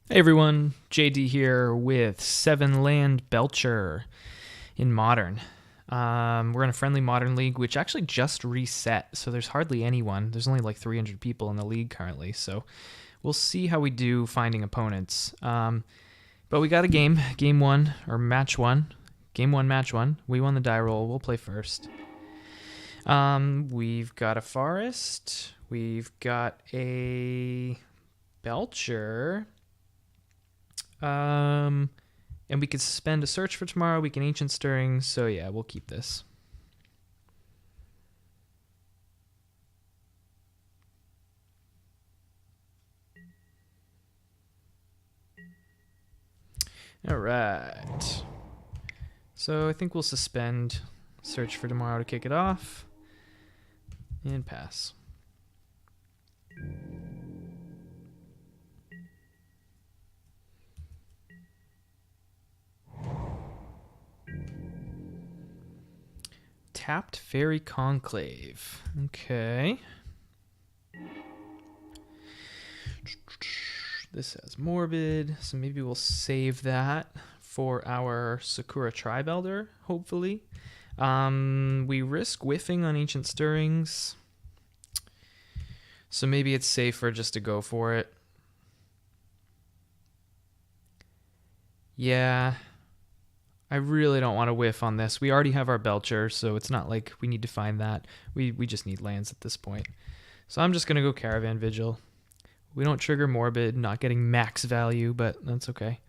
Hey everyone, JD here with 7 Land Belcher in Modern. We're in a friendly Modern league, which actually just reset, so there's hardly anyone. There's only like 300 people in the league currently, so we'll see how we do finding opponents. But we got a game one, or match one. Game one, match one. We won the die roll, we'll play first. We've got a Forest, we've got a Belcher. And we could suspend a search for tomorrow. We can Ancient Stirrings. So yeah, we'll keep this. All right. So I think we'll suspend search for tomorrow to kick it off. And pass. Tapped Fairy Conclave. Okay. This has Morbid, so maybe we'll save that for our Sakura Tribe Elder, hopefully. We risk whiffing on Ancient Stirrings, so maybe it's safer just to go for it. Yeah, I really don't want to whiff on this. We already have our Belcher, so it's not like we need to find that. We just need lands at this point. So I'm just going to go Caravan Vigil. We don't trigger Morbid, not getting max value, but that's okay.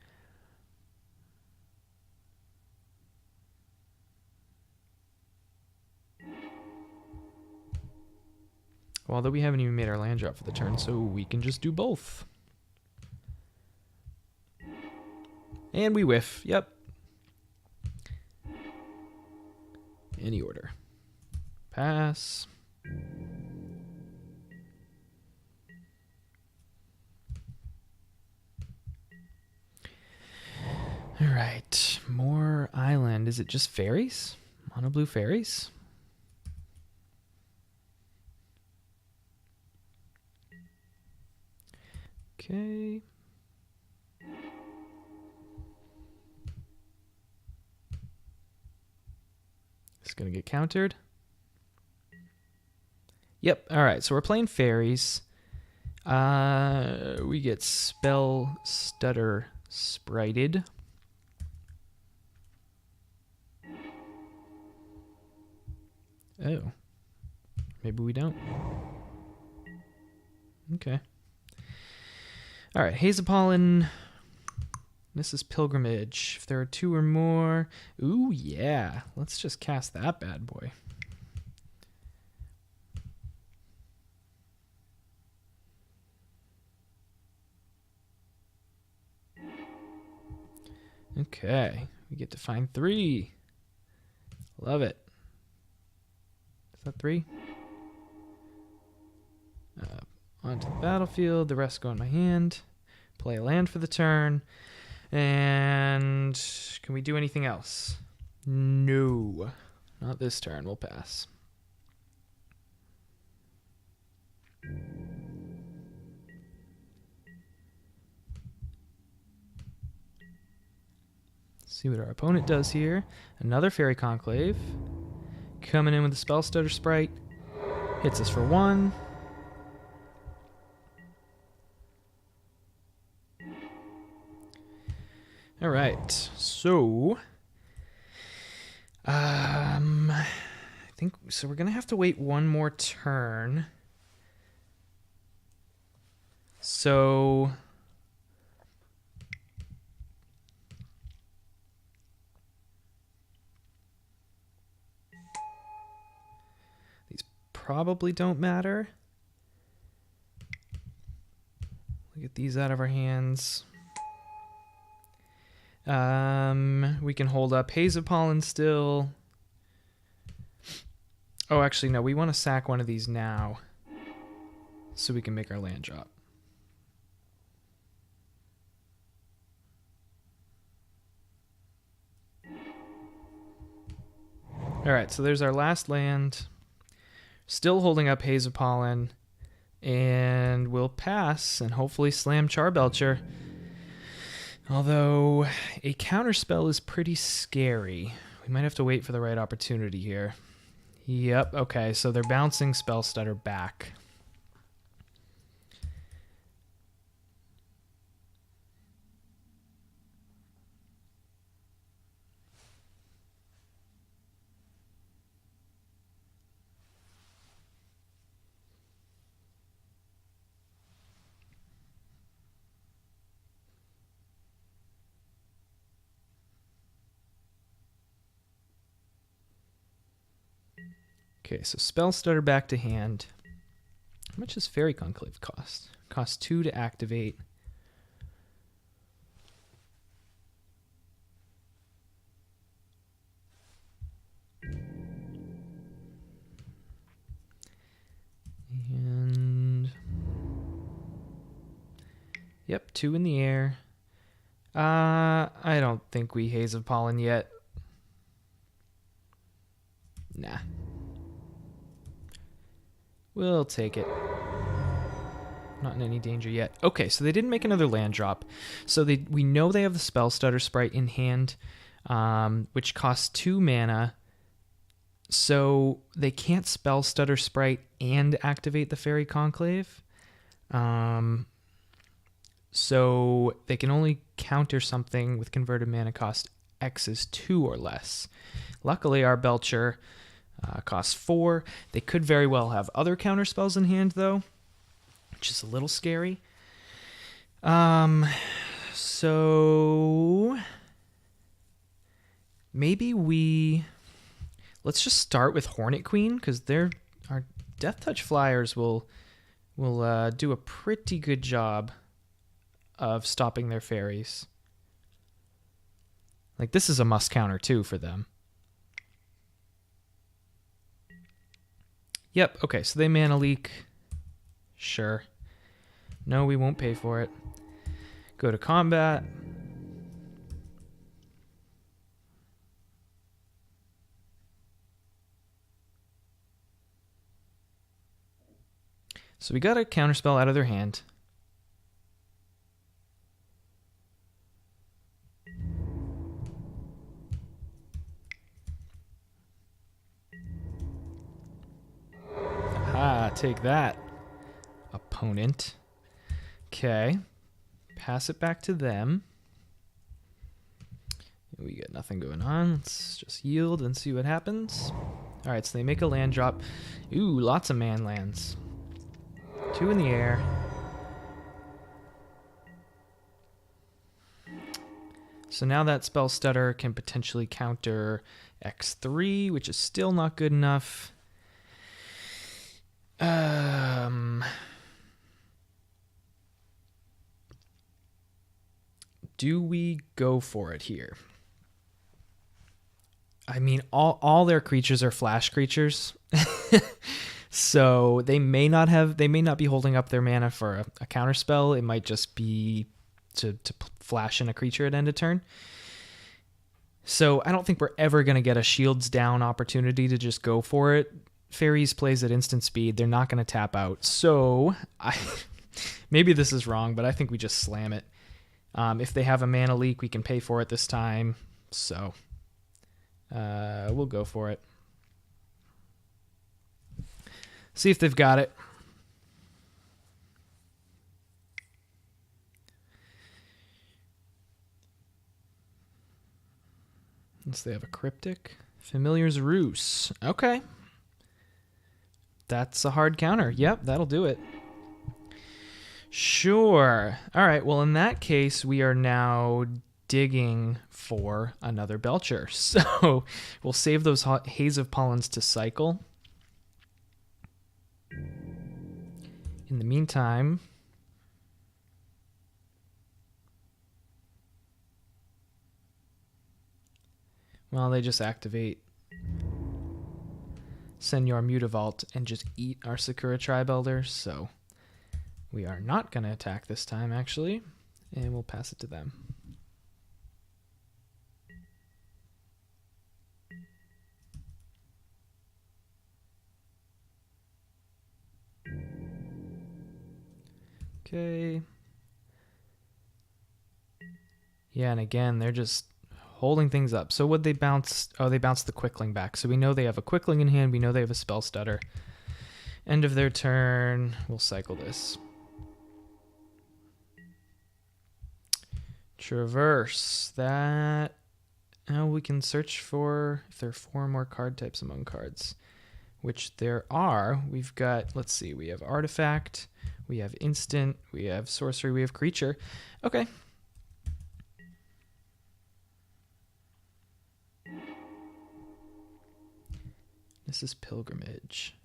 Well, although we haven't even made our land drop for the turn, so we can just do both. And we whiff. Yep. Any order. Pass. All right. More island. Is it just fairies? Mono blue fairies? Okay. It's going to get countered. Yep. All right. So we're playing fairies. We get Spell Stutter Sprited. Oh. Maybe we don't. Okay. All right. Haze of Pollen. This is Pilgrimage. If there are 2 or more. Ooh, yeah. Let's just cast that bad boy. Okay. We get to find 3. Love it. Is that 3? Onto the battlefield. The rest go in my hand. Play a land for the turn. And can we do anything else? No. Not this turn. We'll pass. See what our opponent does here. Another Fairy Conclave. Coming in with the Spell Stutter Sprite. Hits us for 1. All right, so I think so. We're gonna have to wait 1 more turn. So these probably don't matter. We get these out of our hands. We can hold up Haze of Pollen still. Oh, actually, no. We want to sack one of these now so we can make our land drop. All right, so there's our last land. Still holding up Haze of Pollen. And we'll pass and hopefully slam Charbelcher. Although a counterspell is pretty scary. We might have to wait for the right opportunity here. Yep, okay, so they're bouncing Spell Stutter back. Okay, so Spell Stutter back to hand. How much does Fairy Conclave cost? Costs 2 to activate. And yep, 2 in the air. I don't think we Haze of Pollen yet. Nah. We'll take it. Not in any danger yet. Okay, so they didn't make another land drop. So we know they have the Spell Stutter Sprite in hand, which costs 2 mana. So they can't Spell Stutter Sprite and activate the Fairy Conclave. So they can only counter something with converted mana cost X is 2 or less. Luckily, our Belcher costs 4. They could very well have other counter spells in hand, though, which is a little scary. So maybe let's just start with Hornet Queen, because our Death Touch Flyers will do a pretty good job of stopping their fairies. Like, this is a must counter too for them. Yep, okay, so they mana leak. Sure. No, we won't pay for it. Go to combat. So we got a counterspell out of their hand. Ah, take that, opponent. Okay. Pass it back to them. We got nothing going on. Let's just yield and see what happens. All right, so they make a land drop. Ooh, lots of man lands. 2 in the air. So now that Spell Stutter can potentially counter X3, which is still not good enough. Do we go for it here? I mean, all their creatures are flash creatures. So they may not be holding up their mana for a counter spell. It might just be to flash in a creature at end of turn. So I don't think we're ever going to get a shields down opportunity to just go for it. Faeries plays at instant speed. They're not going to tap out. So maybe this is wrong, but I think we just slam it. If they have a mana leak, we can pay for it this time. So we'll go for it. See if they've got it. Unless they have a cryptic. Familiar's Ruse. Okay. That's a hard counter. Yep, that'll do it. Sure. All right, well, in that case, we are now digging for another Belcher. So we'll save those Haze of Pollens to cycle. In the meantime, well, they just activate Senor Mutavault and just eat our Sakura Tribe Elder, so we are not going to attack this time, actually, and we'll pass it to them. Okay. Yeah, and again, they're just holding things up. So what they bounce? Oh, they bounced the Quickling back. So we know they have a Quickling in hand. We know they have a Spell Stutter. End of their turn. We'll cycle this. Traverse. That... Now we can search for if there are 4 more card types among cards, which there are. We've got, let's see, we have Artifact, we have Instant, we have Sorcery, we have Creature. Okay. This is Pilgrimage.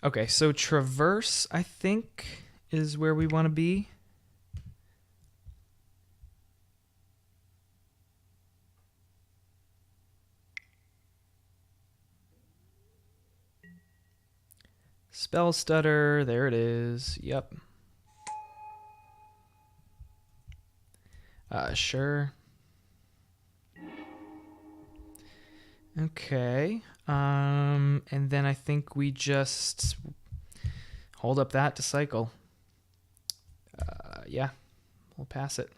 Okay, so Traverse, I think, is where we want to be. Spell Stutter, there it is. Yep. Sure. Okay. And then I think we just hold up that to cycle. Yeah, we'll pass it.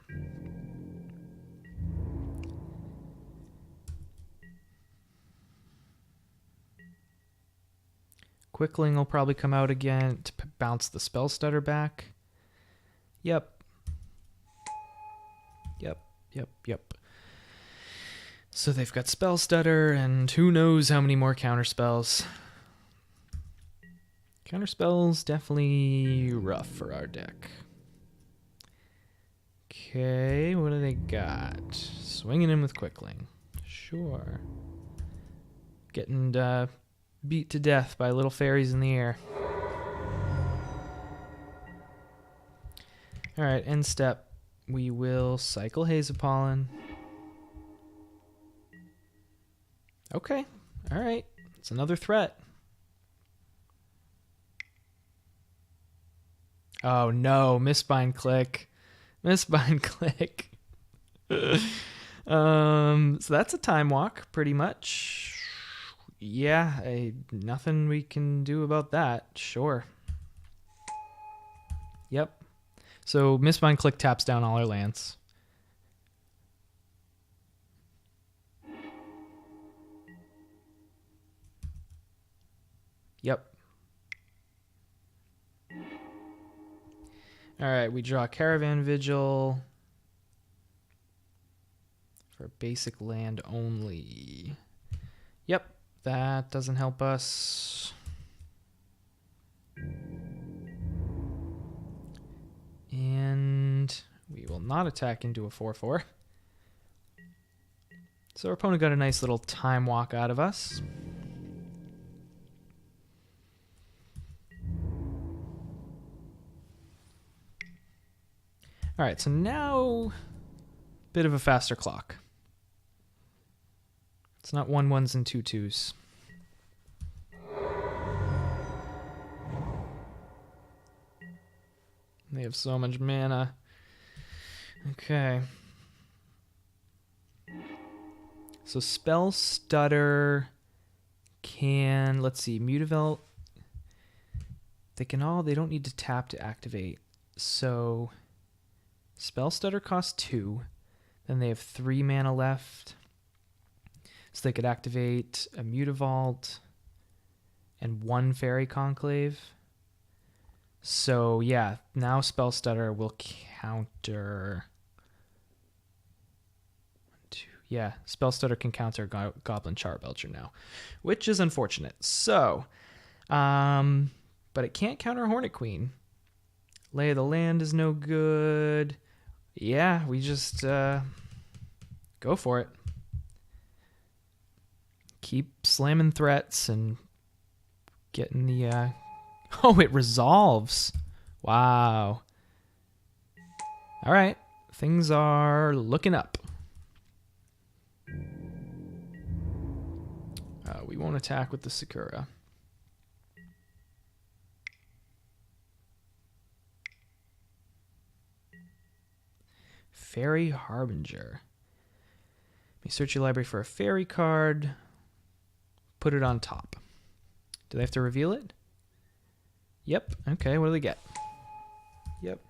Quickling will probably come out again to bounce the Spell Stutter back. Yep. Yep. So they've got Spell Stutter, and who knows how many more counterspells. Counterspells definitely rough for our deck. Okay, what do they got? Swinging in with Quickling. Sure. Getting beat to death by little fairies in the air. Alright, end step. We will cycle Haze of Pollen. Okay, alright. It's another threat. Oh no, Mistbind Click. Mistbind Click. So that's a time walk, pretty much. Yeah, nothing we can do about that. Sure. Yep. So Mistbind Click taps down all our lands. Yep. Alright, we draw Caravan Vigil for basic land only. Yep, that doesn't help us. And we will not attack into a 4/4. So our opponent got a nice little time walk out of us. All right, so now bit of a faster clock. It's not 1/1s and 2/2s. They have so much mana. Okay. So Spell Stutter can, let's see, Mutavault. They don't need to tap to activate. So Spell Stutter costs 2. Then they have 3 mana left. So they could activate a Mutavault and 1 Fairy Conclave. So yeah, now Spell Stutter will counter... Yeah, Spell Stutter can counter Goblin Charbelcher now, which is unfortunate. So, but it can't counter Hornet Queen. Lay of the Land is no good. Yeah, we just go for it. Keep slamming threats and getting the... Oh, it resolves. Wow. All right, things are looking up. We won't attack with the Sakura. Fairy Harbinger. You search your library for a fairy card. Put it on top. Do they have to reveal it? Yep. Okay, what do they get? Yep.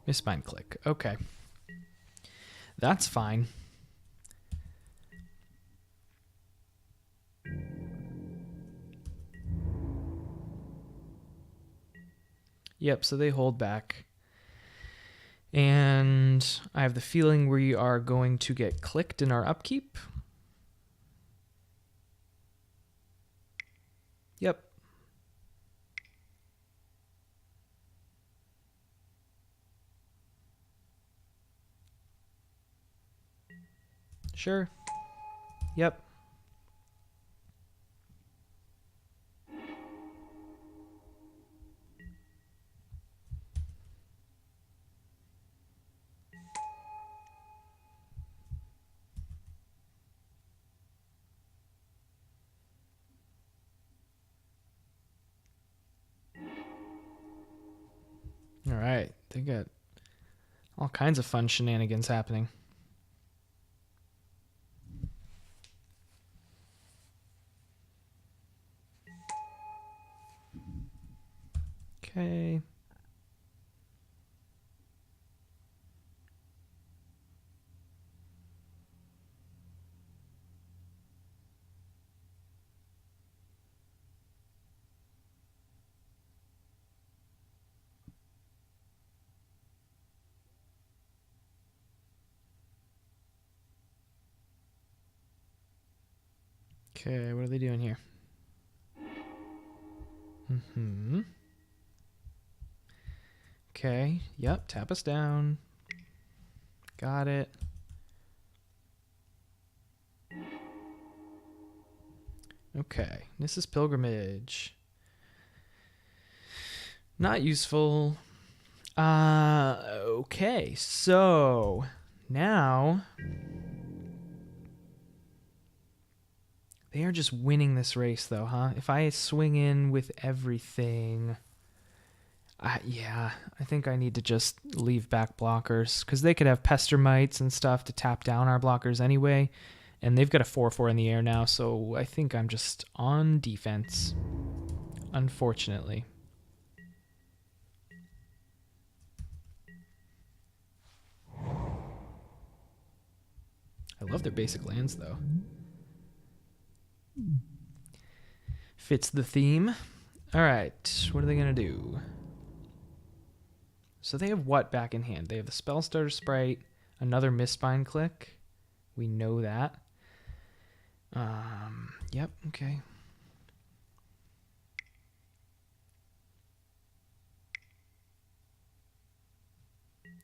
Misbind click. Okay. That's fine. Yep, so they hold back. And I have the feeling we are going to get clicked in our upkeep. Yep. Sure. Yep. All right. They got all kinds of fun shenanigans happening. Okay. Okay, what are they doing here? Okay, yep, tap us down. Got it. Okay, this is Pilgrimage. Not useful. Okay, so now they are just winning this race, though, huh? If I swing in with everything, yeah, I think I need to just leave back blockers because they could have Pester Mites and stuff to tap down our blockers anyway, and they've got a 4/4 in the air now, so I think I'm just on defense, unfortunately. I love their basic lands, though. Fits the theme. All right, what are they going to do? So they have what back in hand? They have the Spell Starter Sprite, another Misbind click. We know that. Yep, okay.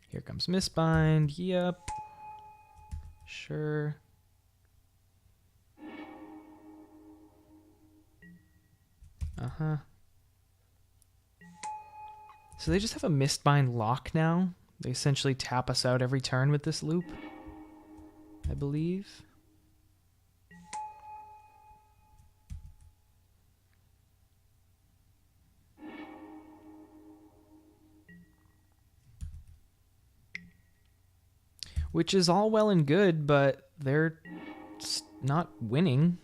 Here comes Misbind. Yep. Sure. Uh-huh. So they just have a Mistbind lock now. They essentially tap us out every turn with this loop, I believe. Which is all well and good, but they're not winning.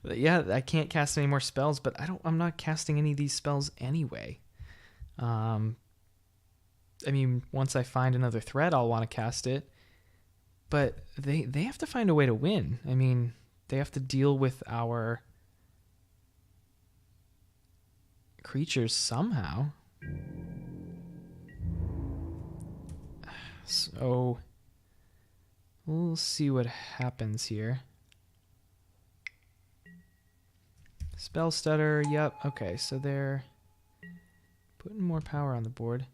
Yeah, I can't cast any more spells, but I'm not casting any of these spells anyway. I mean, once I find another threat, I'll want to cast it. But they have to find a way to win. I mean, they have to deal with our creatures somehow. So we'll see what happens here. Spell stutter, yep. Okay, so they're putting more power on the board.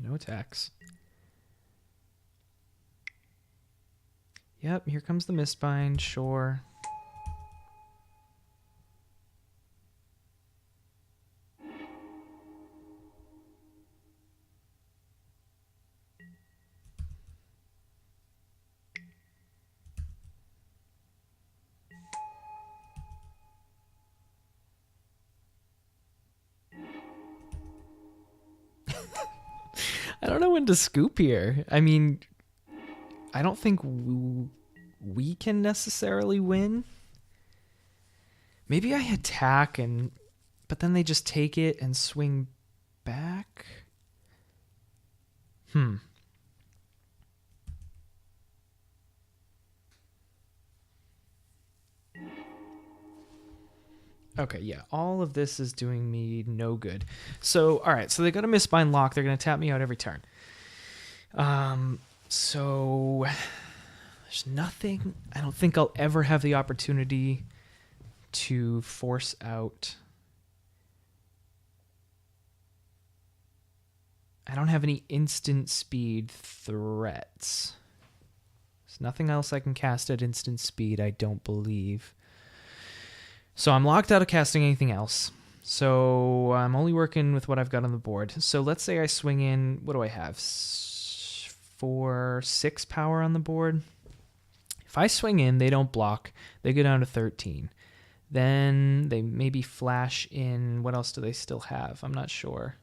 No attacks. Yep, here comes the Mistbind, sure. I don't know when to scoop here. I mean, I don't think we can necessarily win. Maybe I attack but then they just take it and swing back. Okay, yeah, all of this is doing me no good. So, all right, so they got a Mistbind lock. They're going to tap me out every turn. So there's nothing. I don't think I'll ever have the opportunity to force out. I don't have any instant speed threats. There's nothing else I can cast at instant speed, I don't believe. So I'm locked out of casting anything else. So I'm only working with what I've got on the board. So let's say I swing in, what do I have? 6 power on the board. If I swing in, they don't block. They go down to 13. Then they maybe flash in, what else do they still have? I'm not sure.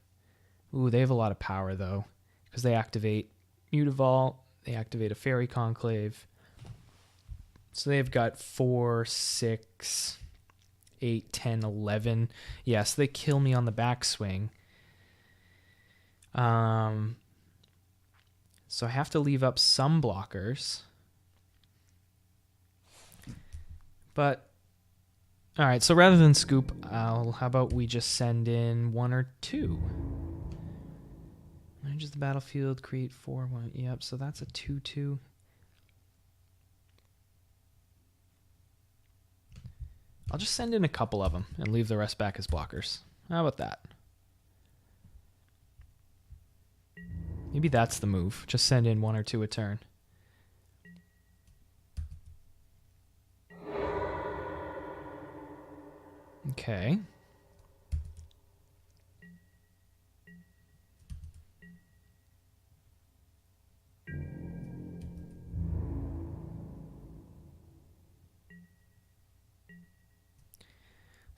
Ooh, they have a lot of power though, because they activate Mutavault, they activate a Fairy Conclave. So they've got 4, 6... 8, 10, 11. Yes, they kill me on the backswing. So I have to leave up some blockers. But, all right, so rather than scoop, how about we just send in 1 or 2? Manage the battlefield, create 4, 1. Yep, so that's a 2/2. I'll just send in a couple of them and leave the rest back as blockers. How about that? Maybe that's the move. Just send in 1 or 2 a turn. Okay.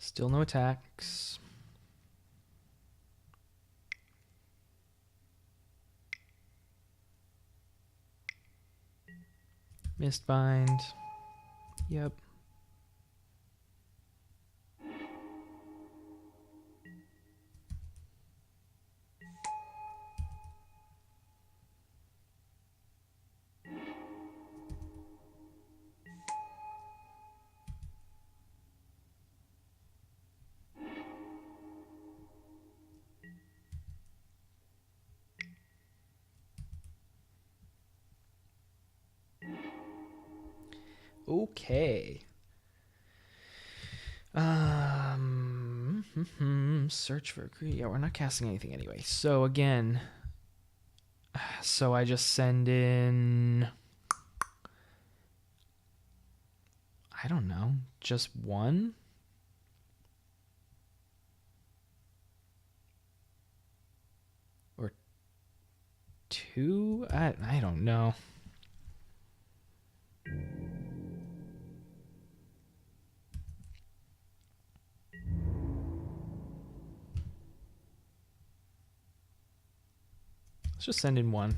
Still no attacks. Mistbind. Yep. Okay. Search for yeah, we're not casting anything anyway. So again, so I just send in, I don't know, just 1? Or 2? I don't know. Let's just send in 1.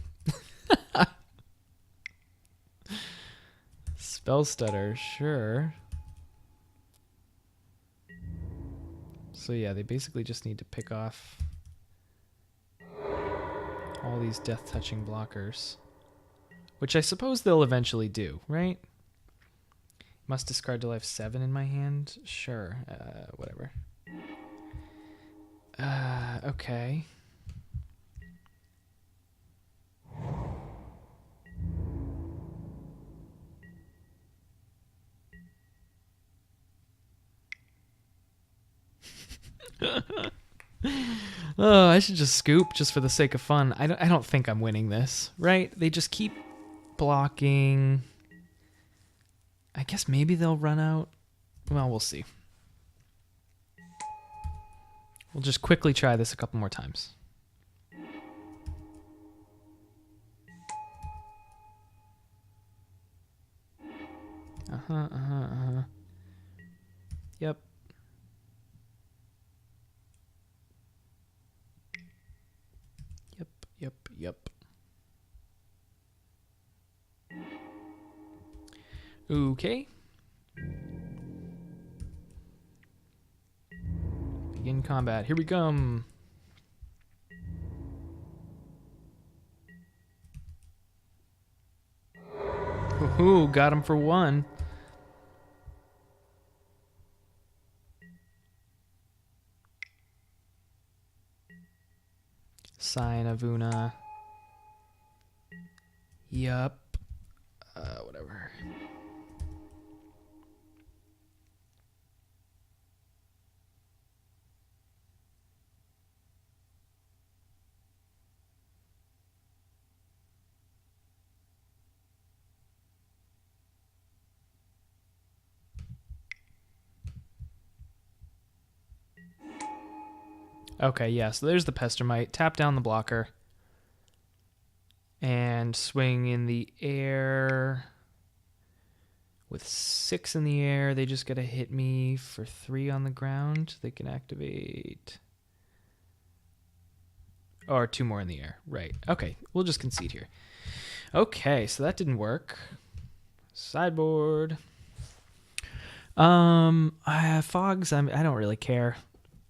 Spell stutter, sure. So yeah, they basically just need to pick off all these death-touching blockers. Which I suppose they'll eventually do, right? Must discard till I have 7 in my hand? Sure, whatever. Okay. Oh, I should just scoop just for the sake of fun. I don't think I'm winning this, right? They just keep blocking. I guess maybe they'll run out. Well, we'll see. We'll just quickly try this a couple more times. Yep. Yep. Okay. Begin combat. Here we come. Ooh, got him for one. Sign of Una. Yup. Whatever. Okay, yeah, so there's the Pestermite. Tap down the blocker. And swing in the air. With 6 in the air, they just gotta hit me for 3 on the ground. They can activate. Or 2 more in the air. Right. Okay, we'll just concede here. Okay, so that didn't work. Sideboard. Fogs, I don't really care.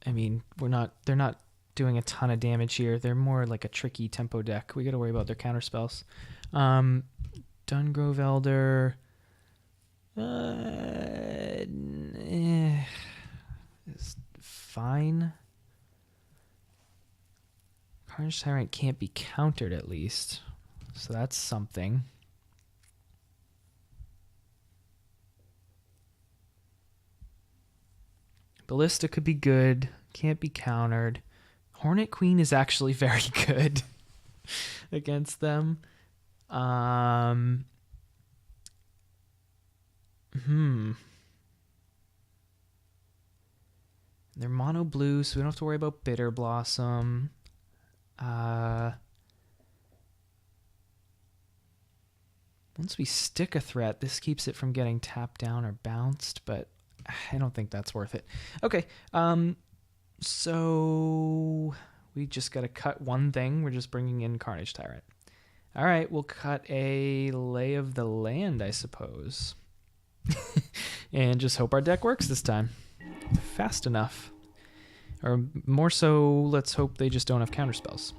I mean, they're not doing a ton of damage here. They're more like a tricky tempo deck. We got to worry about their counter spells. Dungrove Elder. Is fine. Carnage Tyrant can't be countered at least. So that's something. Ballista could be good. Can't be countered. Hornet Queen is actually very good against them. They're mono blue, so we don't have to worry about Bitter Blossom. Once we stick a threat, this keeps it from getting tapped down or bounced, but I don't think that's worth it. Okay, so we just got to cut one thing. We're just bringing in Carnage Tyrant. All right, we'll cut a Lay of the Land, I suppose. And just hope our deck works this time. Fast enough. Or more so, let's hope they just don't have counterspells.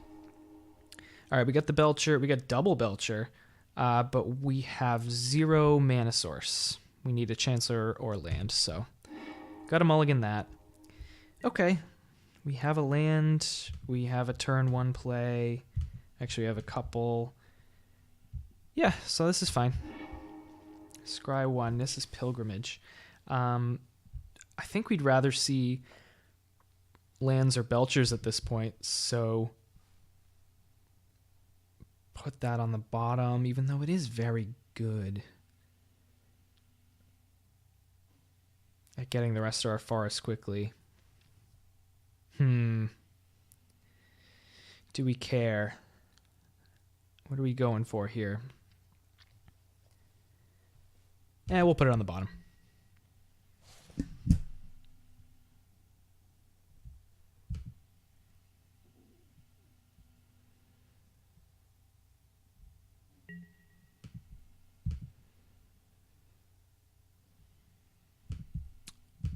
All right, we got the Belcher. We got double Belcher, but we have 0 mana source. We need a Chancellor or land, so got to mulligan that. Okay, we have a land. We have a turn 1 play. Actually, we have a couple. Yeah, so this is fine. Scry 1. This is Pilgrimage. I think we'd rather see lands or Belchers at this point, so put that on the bottom, even though it is very good at getting the rest of our forest quickly. Do we care? What are we going for here? We'll put it on the bottom.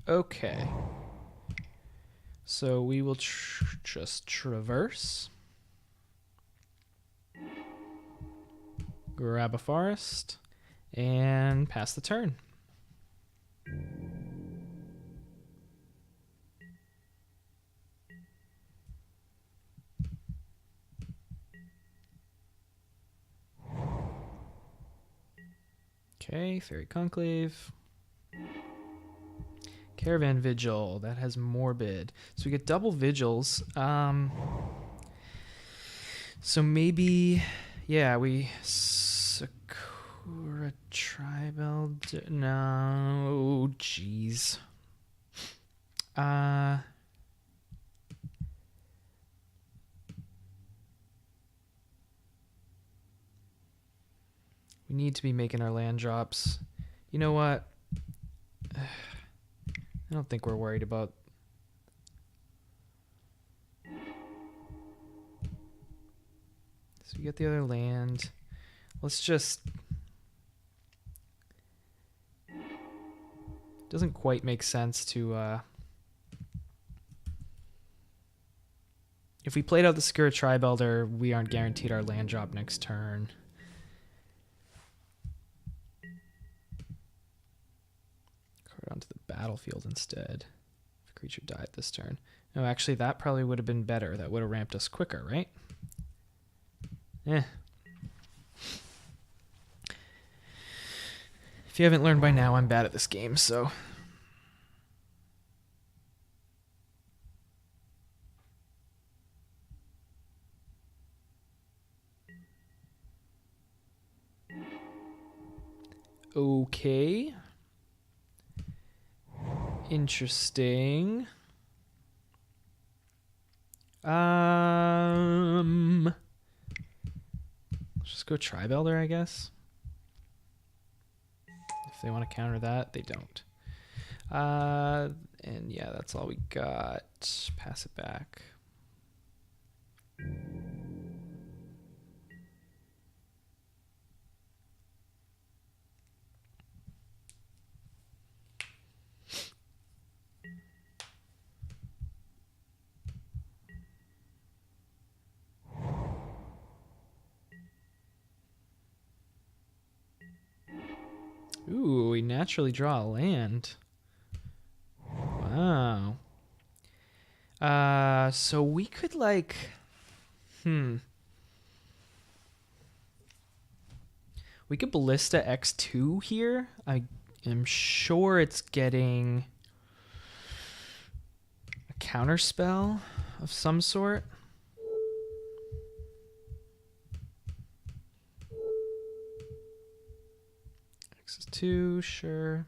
Okay. So we will just traverse. Grab a forest. And pass the turn. Okay, Fairy Conclave. Caravan Vigil, that has Morbid. So we get double Vigils. So maybe, yeah, we... Sakura Tribal... No, jeez. We need to be making our land drops. You know what? I don't think we're worried about... So we get the other land. Let's just... Doesn't quite make sense to... If we played out the Secure Tribelder, we aren't guaranteed our land drop next turn. Card onto the battlefield instead. If a creature died this turn. No, actually, that probably would have been better. That would have ramped us quicker, right? Eh. If you haven't learned by now, I'm bad at this game, so... Okay. Interesting. Let's just go Tribelder, I guess. If they want to counter that, they don't. And yeah, that's all we got. Pass it back. Ooh, we naturally draw a land. Wow. So we could like... We could Ballista X2 here. I am sure it's getting a counter spell of some sort. X2, sure.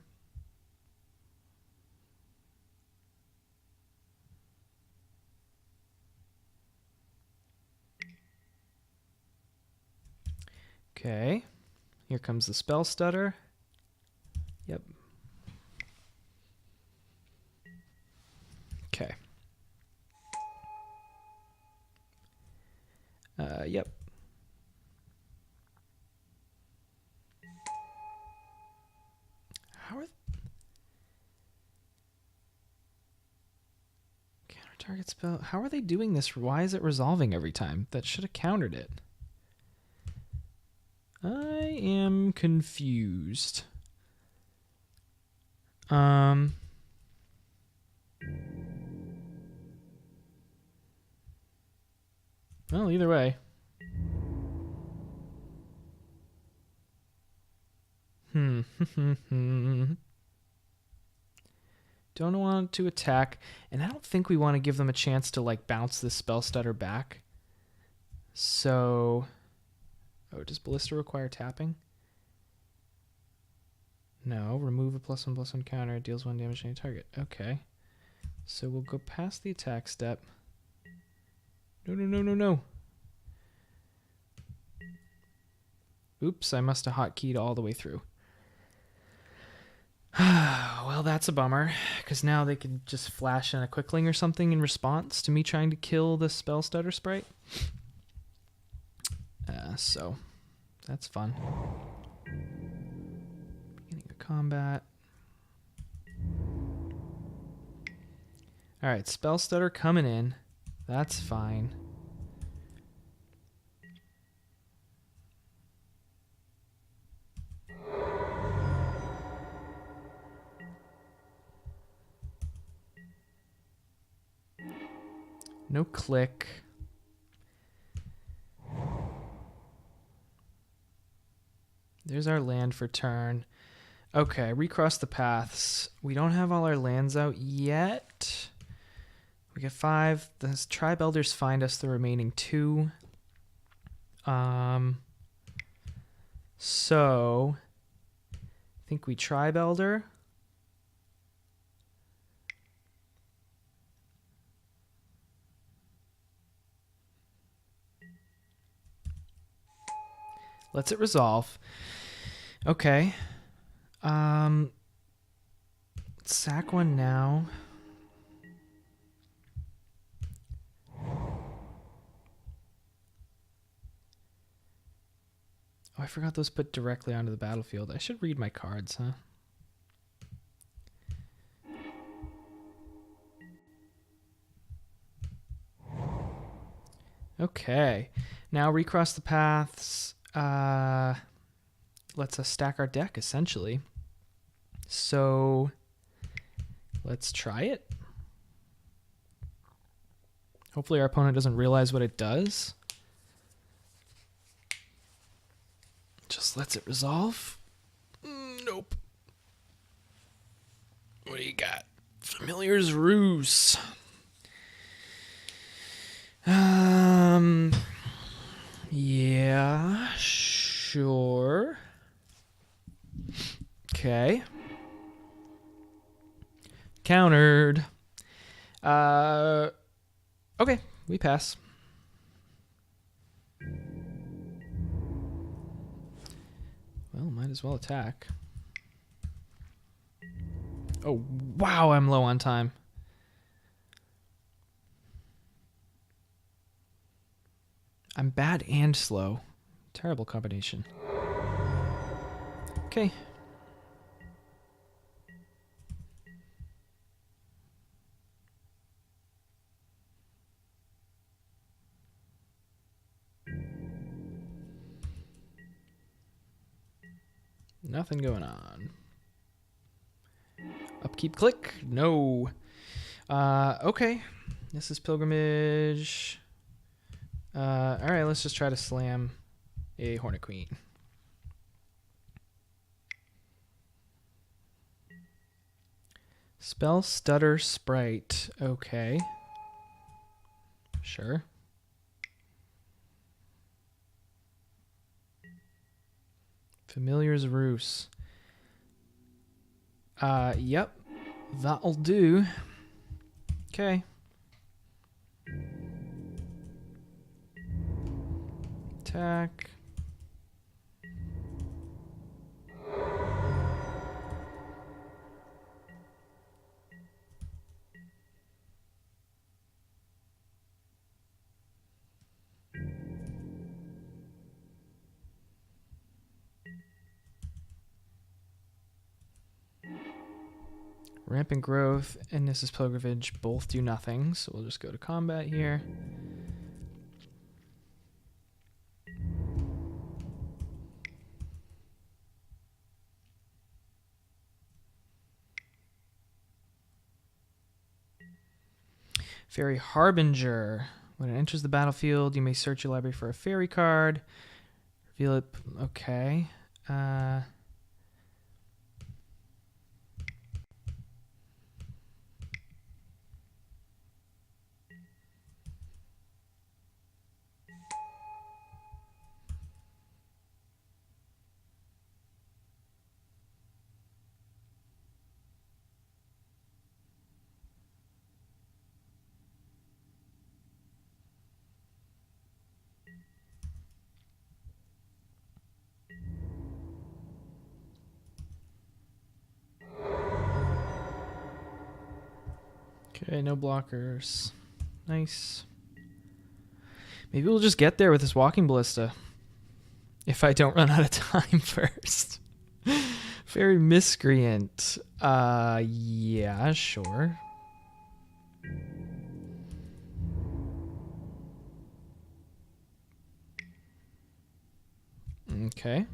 Okay. Here comes the spell stutter. Yep. Okay. Yep. How are... Counter target spell. How are they doing this? Why is it resolving every time? That should have countered it. I am confused. Well, either way. Don't want to attack, and I don't think we want to give them a chance to like bounce this spell stutter back. So, oh, does Ballista require tapping? No, remove a +1/+1 counter. It deals 1 damage to any target. Okay. So we'll go past the attack step. No. Oops, I must have hotkeyed all the way through. Well, that's a bummer, because now they can just flash in a Quickling or something in response to me trying to kill the spell stutter sprite. So, that's fun. Beginning of combat. Alright, spell stutter coming in. That's fine. No click. There's our land for turn. Okay, recross the paths. We don't have all our lands out yet. We get 5. The Tribelders find us the remaining 2. So I think we Tribelder. Lets it resolve. Okay. Sack one now. Oh, I forgot those put directly onto the battlefield. I should read my cards, huh? Okay. Now recross the paths. Lets us stack our deck, essentially. So let's try it. Hopefully our opponent doesn't realize what it does. Just lets it resolve. Nope. What do you got? Familiar's Ruse. Yeah, sure. Okay. Countered. Okay, we pass. Well, might as well attack. Oh, wow, I'm low on time. I'm bad and slow. Terrible combination. Okay. Nothing going on. Upkeep click? No. Okay. This is Pilgrimage. Alright, let's just try to slam a Hornet Queen. Spell Stutter Sprite. Okay. Sure. Familiar's Ruse. Yep. That'll do. Okay. Attack. Rampant Growth and this is Pilgrimage both do nothing, so we'll just go to combat here. Fairy Harbinger. When it enters the battlefield, you may search your library for a fairy card. Reveal it. Okay. Okay, no blockers. Nice. Maybe we'll just get there with this Walking Ballista. If I don't run out of time first. Fairy Miscreant. Yeah, sure. Okay.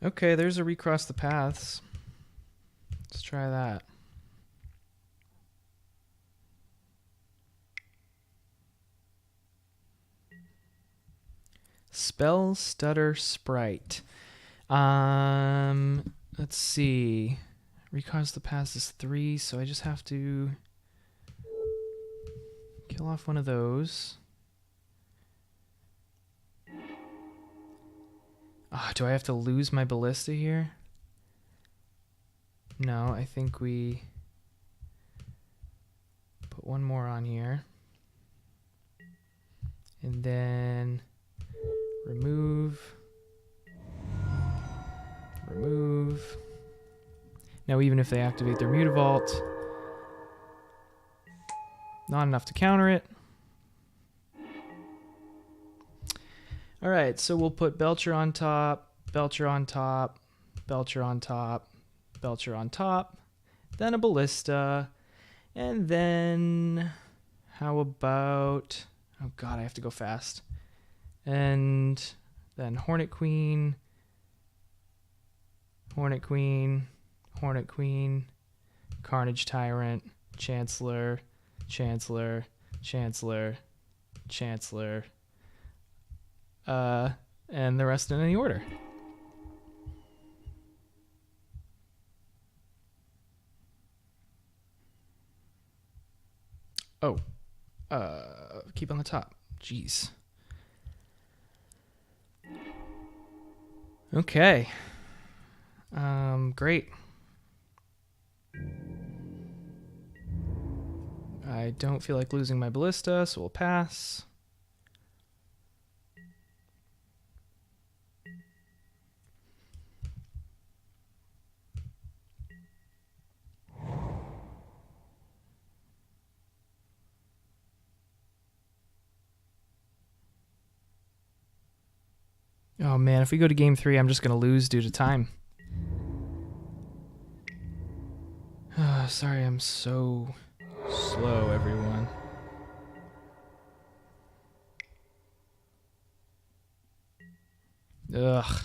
Okay, there's a recross the paths. Let's try that. Spell Stutter Sprite. Let's see. Recross the paths is 3, so I just have to kill off one of those. Do I have to lose my ballista here? No, I think we put one more on here. And then remove. Remove. Now even if they activate their Mutavault, not enough to counter it. All right, so we'll put Belcher on top, Belcher on top, Belcher on top, Belcher on top, then a Ballista, and then how about, oh god, I have to go fast. And then Hornet Queen, Hornet Queen, Hornet Queen, Carnage Tyrant, Chancellor, Chancellor, Chancellor, Chancellor, and the rest in any order. Oh, keep on the top. Jeez. Okay. Great. I don't feel like losing my Ballista, so we'll pass. Oh man, if we go to game 3, I'm just going to lose due to time. Sorry, I'm so slow, everyone. Ugh.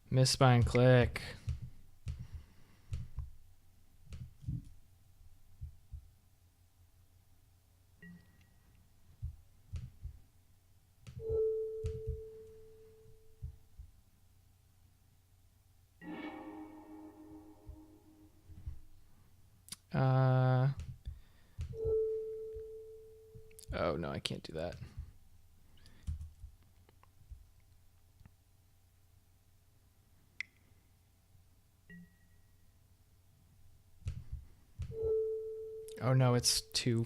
Misspine click. Oh no, I can't do that. Oh no, it's 2.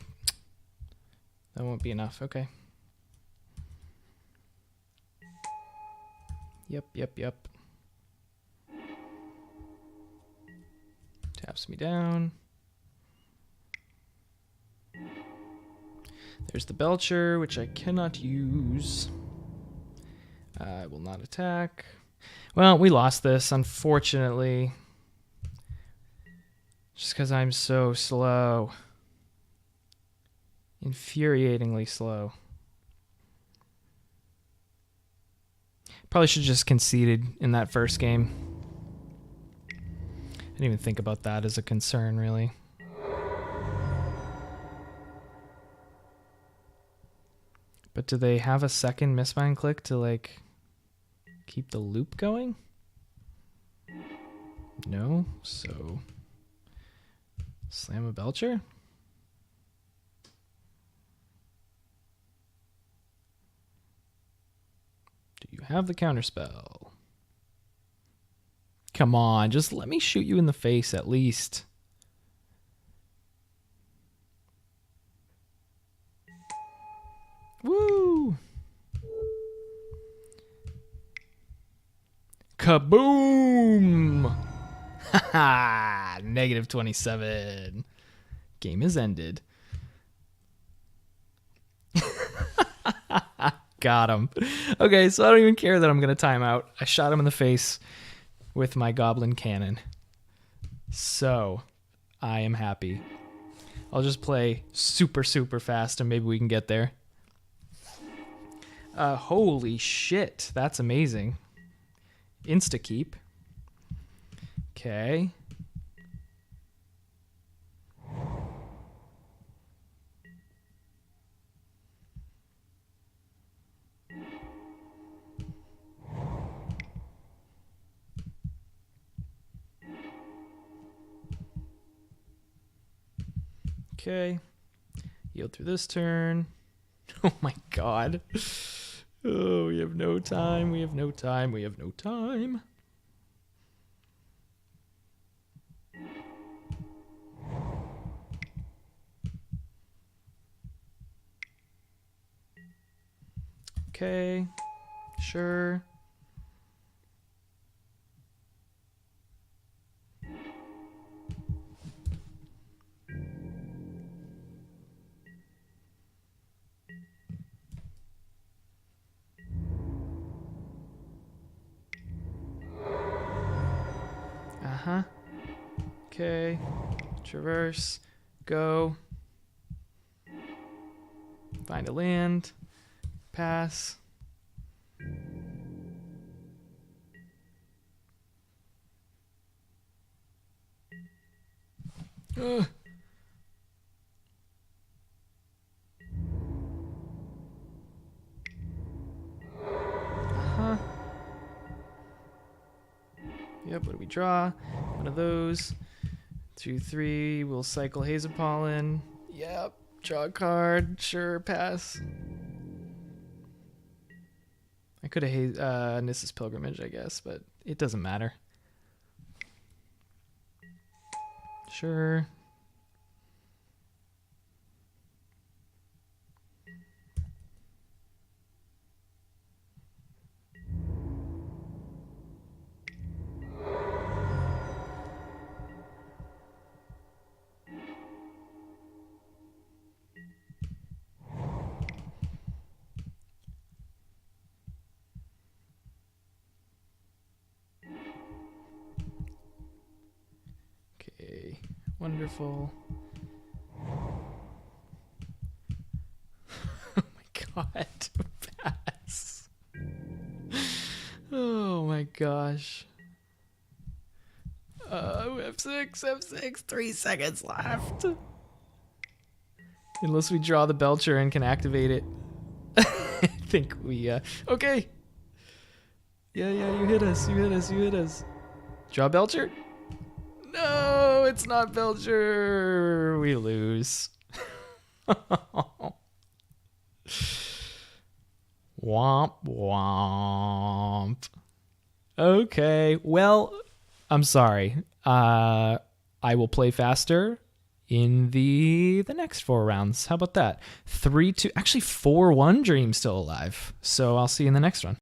That won't be enough. Okay. Yep. Taps me down. There's the Belcher, which I cannot use. I will not attack. Well, we lost this, unfortunately. Just because I'm so slow. Infuriatingly slow. Probably should have just conceded in that first game. I didn't even think about that as a concern, really. But do they have a second misspine click to, like, keep the loop going? No, so slam a Belcher? Do you have the counterspell? Come on, just let me shoot you in the face at least. Woo! Kaboom! Haha! -27. Game is ended. Got him. Okay, so I don't even care that I'm going to time out. I shot him in the face with my goblin cannon. So, I am happy. I'll just play super fast and maybe we can get there. Holy shit, that's amazing. Insta-keep. Okay. Okay. Yield through this turn. Oh my god. Oh, we have no time. We have no time. We have no time. Okay. Sure. Uh-huh. Okay. Traverse. Go. Find a land. Pass. Ugh. Uh-huh. Yep, what do we draw? One of those. 2, 3. We'll cycle Haze of Pollen. Yep. Draw a card. Sure, pass. I could have Nissa's Pilgrimage, I guess, but it doesn't matter. Sure. Okay, wonderful. Oh my god, pass. Oh my gosh. F6, F6, 3 seconds left. Unless we draw the Belcher and can activate it. I think we, okay. Yeah, you hit us, you hit us. Draw Belcher? No, it's not Belcher. We lose. Womp womp. Okay, well, I'm sorry. I will play faster in the next 4 rounds. How about that? 3-2, actually 4-1 Dream still alive. So I'll see you in the next one.